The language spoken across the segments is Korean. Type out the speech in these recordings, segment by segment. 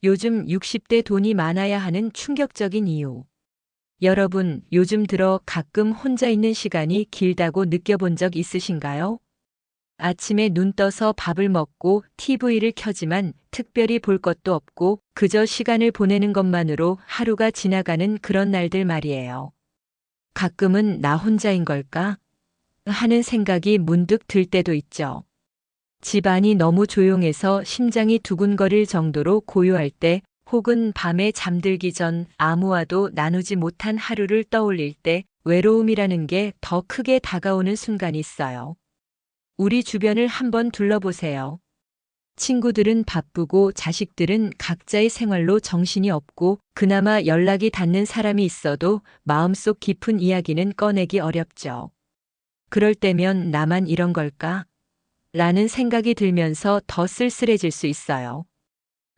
요즘 60대 돈이 많아야 하는 충격적인 이유. 여러분, 요즘 들어 가끔 혼자 있는 시간이 길다고 느껴본 적 있으신가요? 아침에 눈 떠서 밥을 먹고 TV를 켜지만 특별히 볼 것도 없고 그저 시간을 보내는 것만으로 하루가 지나가는 그런 날들 말이에요. 가끔은 나 혼자인 걸까? 하는 생각이 문득 들 때도 있죠. 집안이 너무 조용해서 심장이 두근거릴 정도로 고요할 때, 혹은 밤에 잠들기 전 아무와도 나누지 못한 하루를 떠올릴 때 외로움이라는 게 더 크게 다가오는 순간이 있어요. 우리 주변을 한번 둘러보세요. 친구들은 바쁘고 자식들은 각자의 생활로 정신이 없고 그나마 연락이 닿는 사람이 있어도 마음속 깊은 이야기는 꺼내기 어렵죠. 그럴 때면 나만 이런 걸까? 라는 생각이 들면서 더 쓸쓸해질 수 있어요.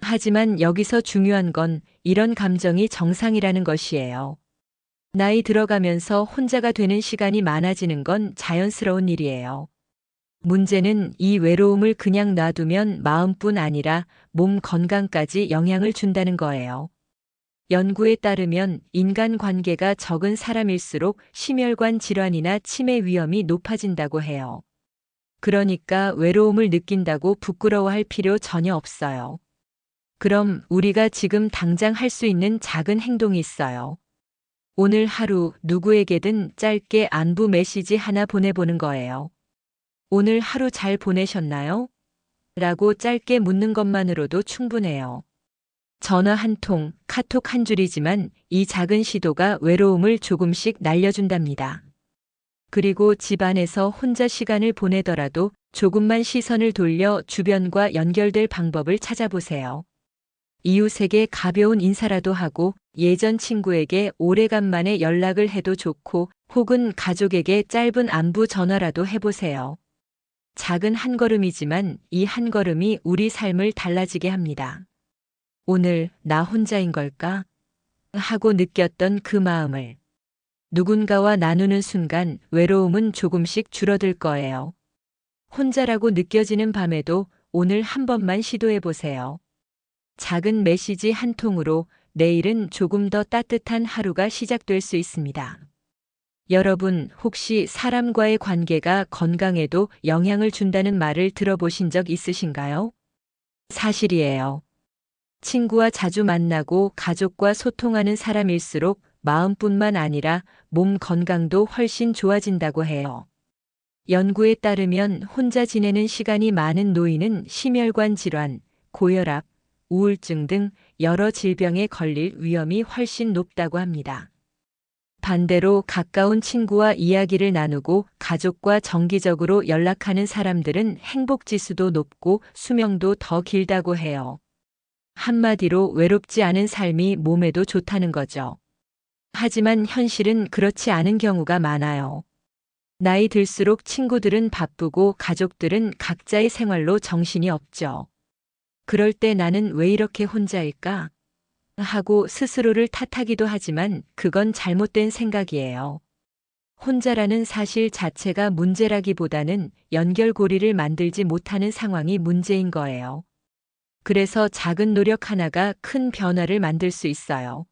하지만 여기서 중요한 건 이런 감정이 정상이라는 것이에요. 나이 들어가면서 혼자가 되는 시간이 많아지는 건 자연스러운 일이에요. 문제는 이 외로움을 그냥 놔두면 마음뿐 아니라 몸 건강까지 영향을 준다는 거예요. 연구에 따르면 인간 관계가 적은 사람일수록 심혈관 질환이나 치매 위험이 높아진다고 해요. 그러니까 외로움을 느낀다고 부끄러워할 필요 전혀 없어요. 그럼 우리가 지금 당장 할 수 있는 작은 행동이 있어요. 오늘 하루 누구에게든 짧게 안부 메시지 하나 보내보는 거예요. 오늘 하루 잘 보내셨나요? 라고 짧게 묻는 것만으로도 충분해요. 전화 한 통, 카톡 한 줄이지만 이 작은 시도가 외로움을 조금씩 날려준답니다. 그리고 집안에서 혼자 시간을 보내더라도 조금만 시선을 돌려 주변과 연결될 방법을 찾아보세요. 이웃에게 가벼운 인사라도 하고 예전 친구에게 오래간만에 연락을 해도 좋고 혹은 가족에게 짧은 안부 전화라도 해보세요. 작은 한 걸음이지만 이 한 걸음이 우리 삶을 달라지게 합니다. 오늘 나 혼자인 걸까? 하고 느꼈던 그 마음을 누군가와 나누는 순간 외로움은 조금씩 줄어들 거예요. 혼자라고 느껴지는 밤에도 오늘 한 번만 시도해 보세요. 작은 메시지 한 통으로 내일은 조금 더 따뜻한 하루가 시작될 수 있습니다. 여러분, 혹시 사람과의 관계가 건강에도 영향을 준다는 말을 들어보신 적 있으신가요? 사실이에요. 친구와 자주 만나고 가족과 소통하는 사람일수록 마음뿐만 아니라 몸 건강도 훨씬 좋아진다고 해요. 연구에 따르면 혼자 지내는 시간이 많은 노인은 심혈관 질환, 고혈압, 우울증 등 여러 질병에 걸릴 위험이 훨씬 높다고 합니다. 반대로 가까운 친구와 이야기를 나누고 가족과 정기적으로 연락하는 사람들은 행복 지수도 높고 수명도 더 길다고 해요. 한마디로 외롭지 않은 삶이 몸에도 좋다는 거죠. 하지만 현실은 그렇지 않은 경우가 많아요. 나이 들수록 친구들은 바쁘고 가족들은 각자의 생활로 정신이 없죠. 그럴 때 나는 왜 이렇게 혼자일까? 하고 스스로를 탓하기도 하지만 그건 잘못된 생각이에요. 혼자라는 사실 자체가 문제라기보다는 연결고리를 만들지 못하는 상황이 문제인 거예요. 그래서 작은 노력 하나가 큰 변화를 만들 수 있어요.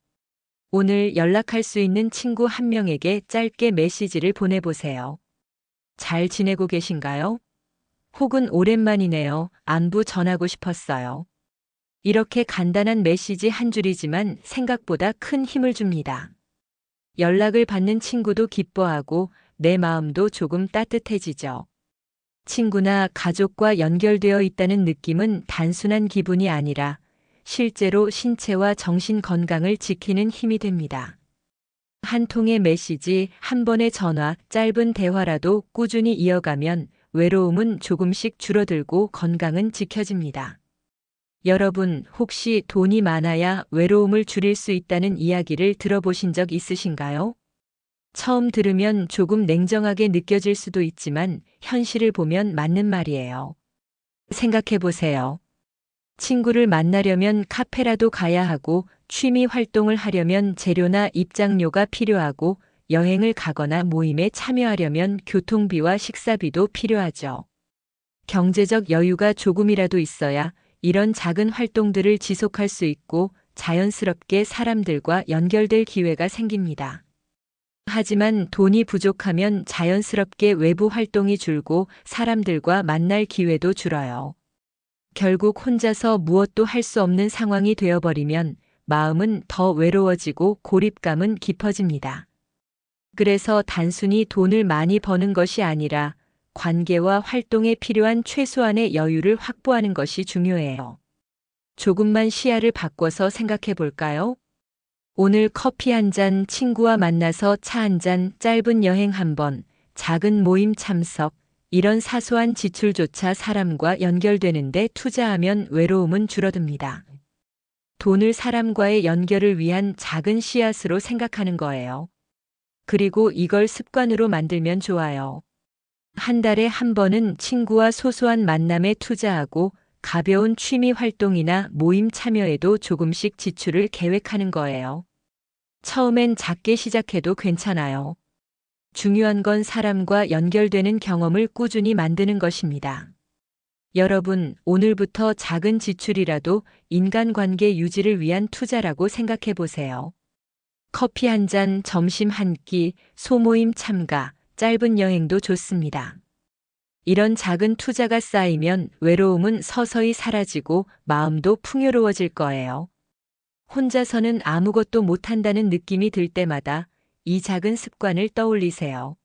오늘 연락할 수 있는 친구 한 명에게 짧게 메시지를 보내보세요. 잘 지내고 계신가요? 혹은 오랜만이네요. 안부 전하고 싶었어요. 이렇게 간단한 메시지 한 줄이지만 생각보다 큰 힘을 줍니다. 연락을 받는 친구도 기뻐하고 내 마음도 조금 따뜻해지죠. 친구나 가족과 연결되어 있다는 느낌은 단순한 기분이 아니라 실제로 신체와 정신 건강을 지키는 힘이 됩니다. 한 통의 메시지, 한 번의 전화, 짧은 대화라도 꾸준히 이어가면 외로움은 조금씩 줄어들고 건강은 지켜집니다. 여러분, 혹시 돈이 많아야 외로움을 줄일 수 있다는 이야기를 들어보신 적 있으신가요? 처음 들으면 조금 냉정하게 느껴질 수도 있지만 현실을 보면 맞는 말이에요. 생각해 보세요. 친구를 만나려면 카페라도 가야 하고 취미 활동을 하려면 재료나 입장료가 필요하고 여행을 가거나 모임에 참여하려면 교통비와 식사비도 필요하죠. 경제적 여유가 조금이라도 있어야 이런 작은 활동들을 지속할 수 있고 자연스럽게 사람들과 연결될 기회가 생깁니다. 하지만 돈이 부족하면 자연스럽게 외부 활동이 줄고 사람들과 만날 기회도 줄어요. 결국 혼자서 무엇도 할 수 없는 상황이 되어버리면 마음은 더 외로워지고 고립감은 깊어집니다. 그래서 단순히 돈을 많이 버는 것이 아니라 관계와 활동에 필요한 최소한의 여유를 확보하는 것이 중요해요. 조금만 시야를 바꿔서 생각해 볼까요? 오늘 커피 한 잔, 친구와 만나서 차 한 잔, 짧은 여행 한 번, 작은 모임 참석, 이런 사소한 지출조차 사람과 연결되는데 투자하면 외로움은 줄어듭니다. 돈을 사람과의 연결을 위한 작은 씨앗으로 생각하는 거예요. 그리고 이걸 습관으로 만들면 좋아요. 한 달에 한 번은 친구와 소소한 만남에 투자하고 가벼운 취미 활동이나 모임 참여에도 조금씩 지출을 계획하는 거예요. 처음엔 작게 시작해도 괜찮아요. 중요한 건 사람과 연결되는 경험을 꾸준히 만드는 것입니다. 여러분, 오늘부터 작은 지출이라도 인간관계 유지를 위한 투자라고 생각해 보세요. 커피 한 잔, 점심 한 끼, 소모임 참가, 짧은 여행도 좋습니다. 이런 작은 투자가 쌓이면 외로움은 서서히 사라지고 마음도 풍요로워질 거예요. 혼자서는 아무것도 못한다는 느낌이 들 때마다 이 작은 습관을 떠올리세요.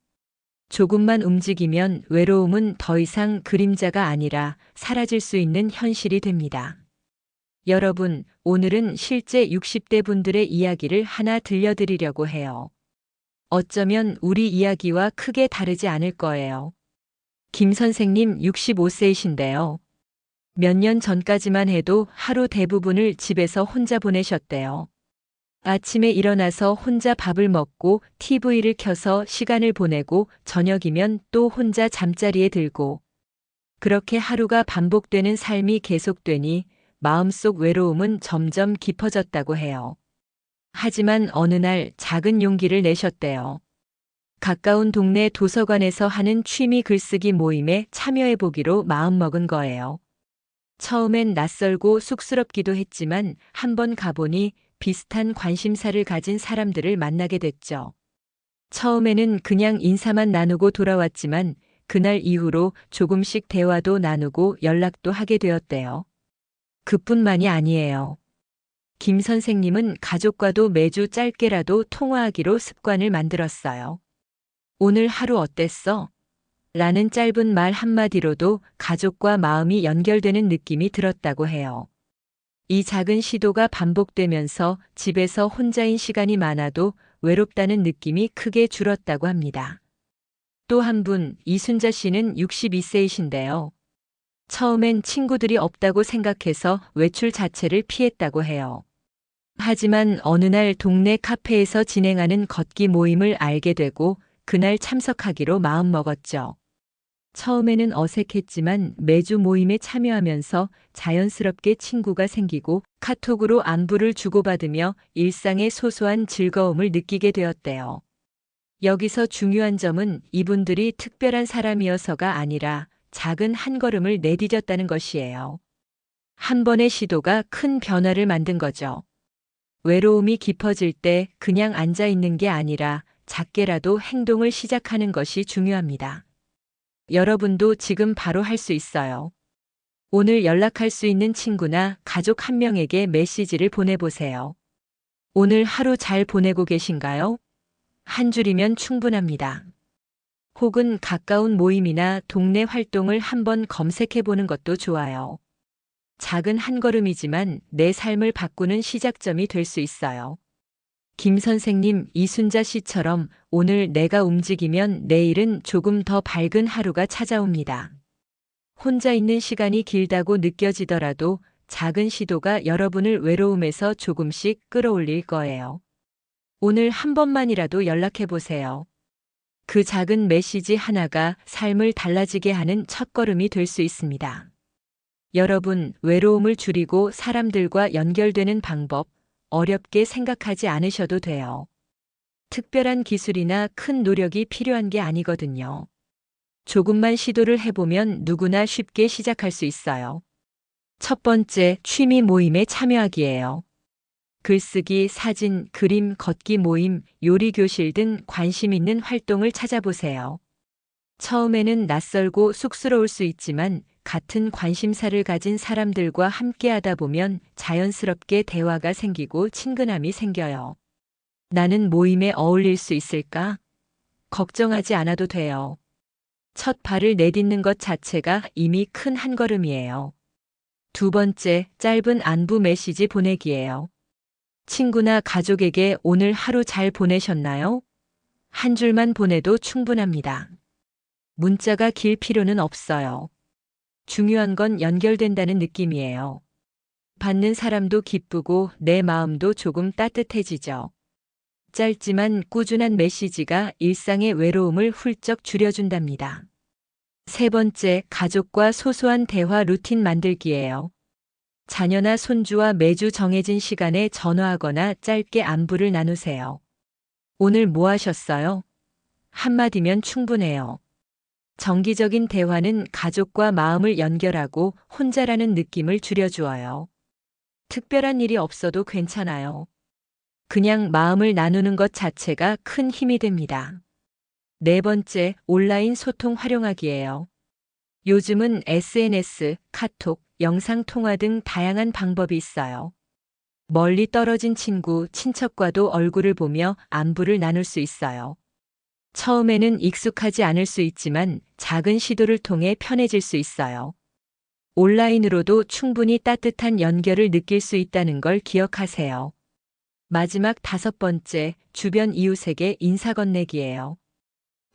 조금만 움직이면 외로움은 더 이상 그림자가 아니라 사라질 수 있는 현실이 됩니다. 여러분, 오늘은 실제 60대 분들의 이야기를 하나 들려드리려고 해요. 어쩌면 우리 이야기와 크게 다르지 않을 거예요. 김 선생님 65세이신데요. 몇 년 전까지만 해도 하루 대부분을 집에서 혼자 보내셨대요. 아침에 일어나서 혼자 밥을 먹고 TV를 켜서 시간을 보내고 저녁이면 또 혼자 잠자리에 들고 그렇게 하루가 반복되는 삶이 계속되니 마음속 외로움은 점점 깊어졌다고 해요. 하지만 어느 날 작은 용기를 내셨대요. 가까운 동네 도서관에서 하는 취미 글쓰기 모임에 참여해 보기로 마음먹은 거예요. 처음엔 낯설고 쑥스럽기도 했지만 한번 가보니 비슷한 관심사를 가진 사람들을 만나게 됐죠. 처음에는 그냥 인사만 나누고 돌아왔지만 그날 이후로 조금씩 대화도 나누고 연락도 하게 되었대요. 그뿐만이 아니에요. 김 선생님은 가족과도 매주 짧게라도 통화하기로 습관을 만들었어요. 오늘 하루 어땠어? 라는 짧은 말 한마디로도 가족과 마음이 연결되는 느낌이 들었다고 해요. 이 작은 시도가 반복되면서 집에서 혼자인 시간이 많아도 외롭다는 느낌이 크게 줄었다고 합니다. 또 한 분, 이순자 씨는 62세이신데요. 처음엔 친구들이 없다고 생각해서 외출 자체를 피했다고 해요. 하지만 어느 날 동네 카페에서 진행하는 걷기 모임을 알게 되고 그날 참석하기로 마음먹었죠. 처음에는 어색했지만 매주 모임에 참여하면서 자연스럽게 친구가 생기고 카톡으로 안부를 주고받으며 일상의 소소한 즐거움을 느끼게 되었대요. 여기서 중요한 점은 이분들이 특별한 사람이어서가 아니라 작은 한 걸음을 내디뎠다는 것이에요. 한 번의 시도가 큰 변화를 만든 거죠. 외로움이 깊어질 때 그냥 앉아 있는 게 아니라 작게라도 행동을 시작하는 것이 중요합니다. 여러분도 지금 바로 할 수 있어요. 오늘 연락할 수 있는 친구나 가족 한 명에게 메시지를 보내보세요. 오늘 하루 잘 보내고 계신가요? 한 줄이면 충분합니다. 혹은 가까운 모임이나 동네 활동을 한번 검색해 보는 것도 좋아요. 작은 한 걸음이지만 내 삶을 바꾸는 시작점이 될 수 있어요. 김 선생님, 이순자 씨처럼 오늘 내가 움직이면 내일은 조금 더 밝은 하루가 찾아옵니다. 혼자 있는 시간이 길다고 느껴지더라도 작은 시도가 여러분을 외로움에서 조금씩 끌어올릴 거예요. 오늘 한 번만이라도 연락해 보세요. 그 작은 메시지 하나가 삶을 달라지게 하는 첫걸음이 될 수 있습니다. 여러분, 외로움을 줄이고 사람들과 연결되는 방법, 어렵게 생각하지 않으셔도 돼요. 특별한 기술이나 큰 노력이 필요한 게 아니거든요. 조금만 시도를 해보면 누구나 쉽게 시작할 수 있어요. 첫 번째, 취미 모임에 참여하기예요. 글쓰기, 사진, 그림, 걷기 모임, 요리 교실 등 관심 있는 활동을 찾아보세요. 처음에는 낯설고 쑥스러울 수 있지만 같은 관심사를 가진 사람들과 함께 하다 보면 자연스럽게 대화가 생기고 친근함이 생겨요. 나는 모임에 어울릴 수 있을까? 걱정하지 않아도 돼요. 첫 발을 내딛는 것 자체가 이미 큰 한 걸음이에요. 두 번째, 짧은 안부 메시지 보내기예요. 친구나 가족에게 오늘 하루 잘 보내셨나요? 한 줄만 보내도 충분합니다. 문자가 길 필요는 없어요. 중요한 건 연결된다는 느낌이에요. 받는 사람도 기쁘고 내 마음도 조금 따뜻해지죠. 짧지만 꾸준한 메시지가 일상의 외로움을 훌쩍 줄여준답니다. 세 번째, 가족과 소소한 대화 루틴 만들기예요. 자녀나 손주와 매주 정해진 시간에 전화하거나 짧게 안부를 나누세요. 오늘 뭐 하셨어요? 한마디면 충분해요. 정기적인 대화는 가족과 마음을 연결하고 혼자라는 느낌을 줄여주어요. 특별한 일이 없어도 괜찮아요. 그냥 마음을 나누는 것 자체가 큰 힘이 됩니다. 네 번째, 온라인 소통 활용하기예요. 요즘은 SNS, 카톡, 영상통화 등 다양한 방법이 있어요. 멀리 떨어진 친구, 친척과도 얼굴을 보며 안부를 나눌 수 있어요. 처음에는 익숙하지 않을 수 있지만 작은 시도를 통해 편해질 수 있어요. 온라인으로도 충분히 따뜻한 연결을 느낄 수 있다는 걸 기억하세요. 마지막 다섯 번째, 주변 이웃에게 인사 건네기예요.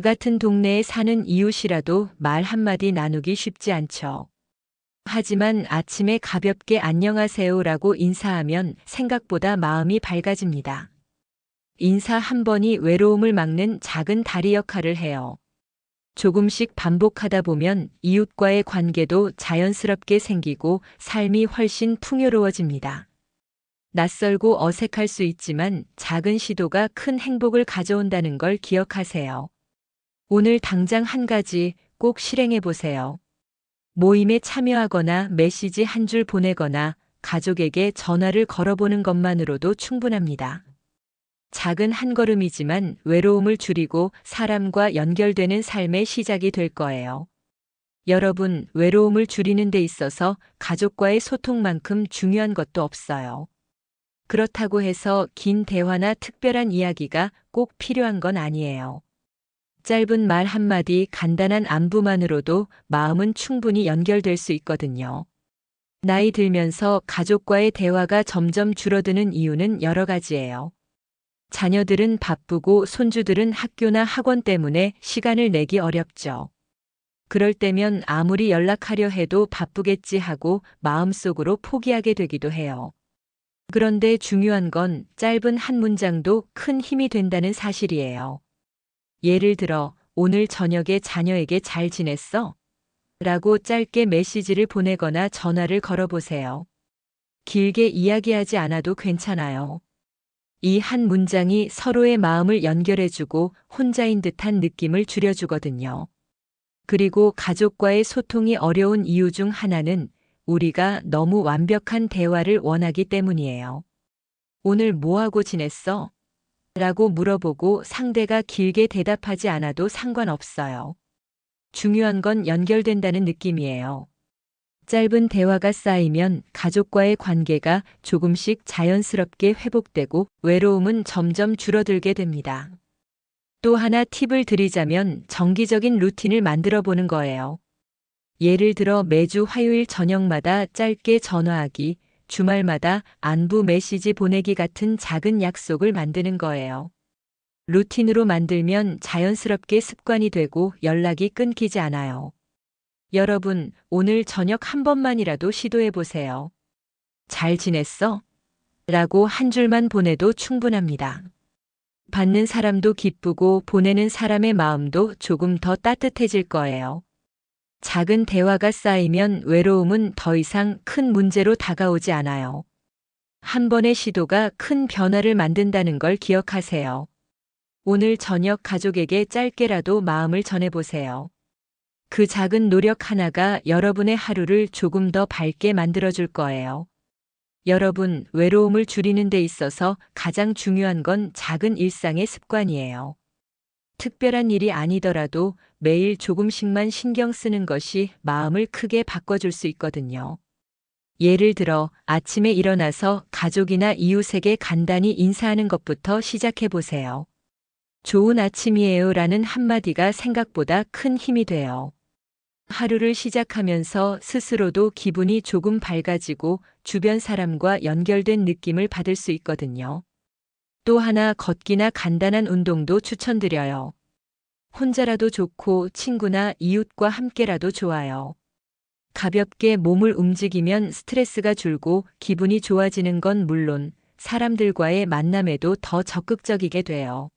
같은 동네에 사는 이웃이라도 말 한마디 나누기 쉽지 않죠. 하지만 아침에 가볍게 안녕하세요라고 인사하면 생각보다 마음이 밝아집니다. 인사 한 번이 외로움을 막는 작은 다리 역할을 해요. 조금씩 반복하다 보면 이웃과의 관계도 자연스럽게 생기고 삶이 훨씬 풍요로워집니다. 낯설고 어색할 수 있지만 작은 시도가 큰 행복을 가져온다는 걸 기억하세요. 오늘 당장 한 가지 꼭 실행해 보세요. 모임에 참여하거나 메시지 한 줄 보내거나 가족에게 전화를 걸어보는 것만으로도 충분합니다. 작은 한 걸음이지만 외로움을 줄이고 사람과 연결되는 삶의 시작이 될 거예요. 여러분, 외로움을 줄이는 데 있어서 가족과의 소통만큼 중요한 것도 없어요. 그렇다고 해서 긴 대화나 특별한 이야기가 꼭 필요한 건 아니에요. 짧은 말 한마디, 간단한 안부만으로도 마음은 충분히 연결될 수 있거든요. 나이 들면서 가족과의 대화가 점점 줄어드는 이유는 여러 가지예요. 자녀들은 바쁘고 손주들은 학교나 학원 때문에 시간을 내기 어렵죠. 그럴 때면 아무리 연락하려 해도 바쁘겠지 하고 마음속으로 포기하게 되기도 해요. 그런데 중요한 건 짧은 한 문장도 큰 힘이 된다는 사실이에요. 예를 들어, 오늘 저녁에 자녀에게 잘 지냈어? 라고 짧게 메시지를 보내거나 전화를 걸어보세요. 길게 이야기하지 않아도 괜찮아요. 이 한 문장이 서로의 마음을 연결해주고 혼자인 듯한 느낌을 줄여주거든요. 그리고 가족과의 소통이 어려운 이유 중 하나는 우리가 너무 완벽한 대화를 원하기 때문이에요. 오늘 뭐 하고 지냈어? 라고 물어보고 상대가 길게 대답하지 않아도 상관없어요. 중요한 건 연결된다는 느낌이에요. 짧은 대화가 쌓이면 가족과의 관계가 조금씩 자연스럽게 회복되고 외로움은 점점 줄어들게 됩니다. 또 하나 팁을 드리자면 정기적인 루틴을 만들어 보는 거예요. 예를 들어 매주 화요일 저녁마다 짧게 전화하기, 주말마다 안부 메시지 보내기 같은 작은 약속을 만드는 거예요. 루틴으로 만들면 자연스럽게 습관이 되고 연락이 끊기지 않아요. 여러분, 오늘 저녁 한 번만이라도 시도해 보세요. 잘 지냈어? 라고 한 줄만 보내도 충분합니다. 받는 사람도 기쁘고 보내는 사람의 마음도 조금 더 따뜻해질 거예요. 작은 대화가 쌓이면 외로움은 더 이상 큰 문제로 다가오지 않아요. 한 번의 시도가 큰 변화를 만든다는 걸 기억하세요. 오늘 저녁 가족에게 짧게라도 마음을 전해보세요. 그 작은 노력 하나가 여러분의 하루를 조금 더 밝게 만들어줄 거예요. 여러분, 외로움을 줄이는 데 있어서 가장 중요한 건 작은 일상의 습관이에요. 특별한 일이 아니더라도 매일 조금씩만 신경 쓰는 것이 마음을 크게 바꿔줄 수 있거든요. 예를 들어 아침에 일어나서 가족이나 이웃에게 간단히 인사하는 것부터 시작해 보세요. 좋은 아침이에요 라는 한마디가 생각보다 큰 힘이 돼요. 하루를 시작하면서 스스로도 기분이 조금 밝아지고 주변 사람과 연결된 느낌을 받을 수 있거든요. 또 하나 걷기나 간단한 운동도 추천드려요. 혼자라도 좋고 친구나 이웃과 함께라도 좋아요. 가볍게 몸을 움직이면 스트레스가 줄고 기분이 좋아지는 건 물론 사람들과의 만남에도 더 적극적이게 돼요.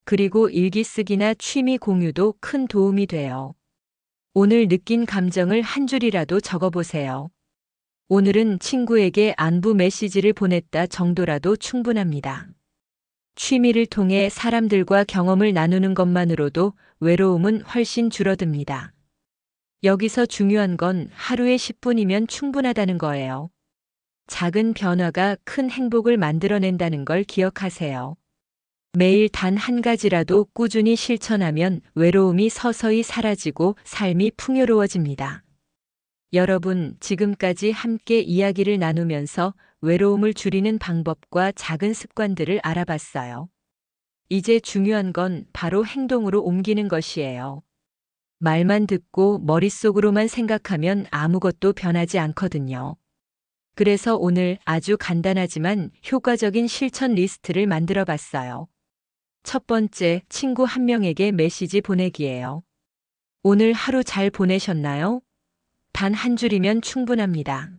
그리고 일기 쓰기나 취미 공유도 큰 도움이 돼요. 오늘 느낀 감정을 한 줄이라도 적어보세요. 오늘은 친구에게 안부 메시지를 보냈다 정도라도 충분합니다. 취미를 통해 사람들과 경험을 나누는 것만으로도 외로움은 훨씬 줄어듭니다. 여기서 중요한 건 하루에 10분이면 충분하다는 거예요. 작은 변화가 큰 행복을 만들어낸다는 걸 기억하세요. 매일 단 한 가지라도 꾸준히 실천하면 외로움이 서서히 사라지고 삶이 풍요로워집니다. 여러분, 지금까지 함께 이야기를 나누면서 외로움을 줄이는 방법과 작은 습관들을 알아봤어요. 이제 중요한 건 바로 행동으로 옮기는 것이에요. 말만 듣고 머릿속으로만 생각하면 아무것도 변하지 않거든요. 그래서 오늘 아주 간단하지만 효과적인 실천 리스트를 만들어 봤어요. 첫 번째, 친구 한 명에게 메시지 보내기예요. 오늘 하루 잘 보내셨나요? 단 한 줄이면 충분합니다.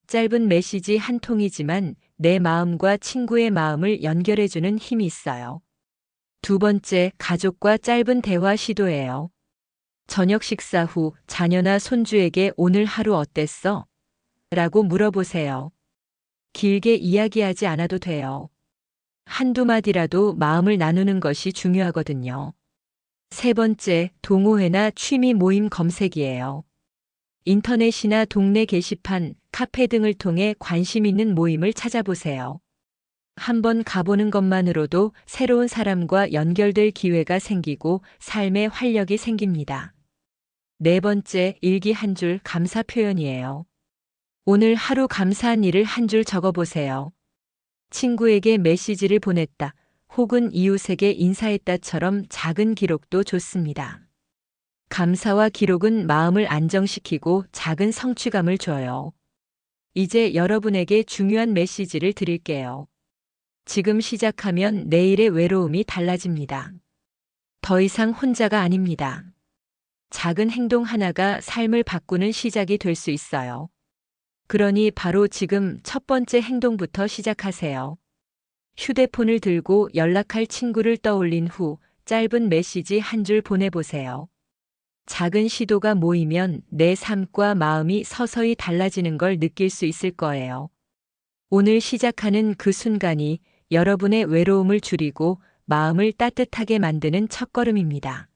짧은 메시지 한 통이지만 내 마음과 친구의 마음을 연결해주는 힘이 있어요. 두 번째, 가족과 짧은 대화 시도예요. 저녁 식사 후 자녀나 손주에게 오늘 하루 어땠어? 라고 물어보세요. 길게 이야기하지 않아도 돼요. 한두 마디라도 마음을 나누는 것이 중요하거든요. 세 번째, 동호회나 취미 모임 검색이에요. 인터넷이나 동네 게시판, 카페 등을 통해 관심 있는 모임을 찾아보세요. 한번 가보는 것만으로도 새로운 사람과 연결될 기회가 생기고 삶에 활력이 생깁니다. 네 번째, 일기 한 줄 감사 표현이에요. 오늘 하루 감사한 일을 한 줄 적어보세요. 친구에게 메시지를 보냈다, 혹은 이웃에게 인사했다처럼 작은 기록도 좋습니다. 감사와 기록은 마음을 안정시키고 작은 성취감을 줘요. 이제 여러분에게 중요한 메시지를 드릴게요. 지금 시작하면 내일의 외로움이 달라집니다. 더 이상 혼자가 아닙니다. 작은 행동 하나가 삶을 바꾸는 시작이 될 수 있어요. 그러니 바로 지금 첫 번째 행동부터 시작하세요. 휴대폰을 들고 연락할 친구를 떠올린 후 짧은 메시지 한 줄 보내보세요. 작은 시도가 모이면 내 삶과 마음이 서서히 달라지는 걸 느낄 수 있을 거예요. 오늘 시작하는 그 순간이 여러분의 외로움을 줄이고 마음을 따뜻하게 만드는 첫걸음입니다.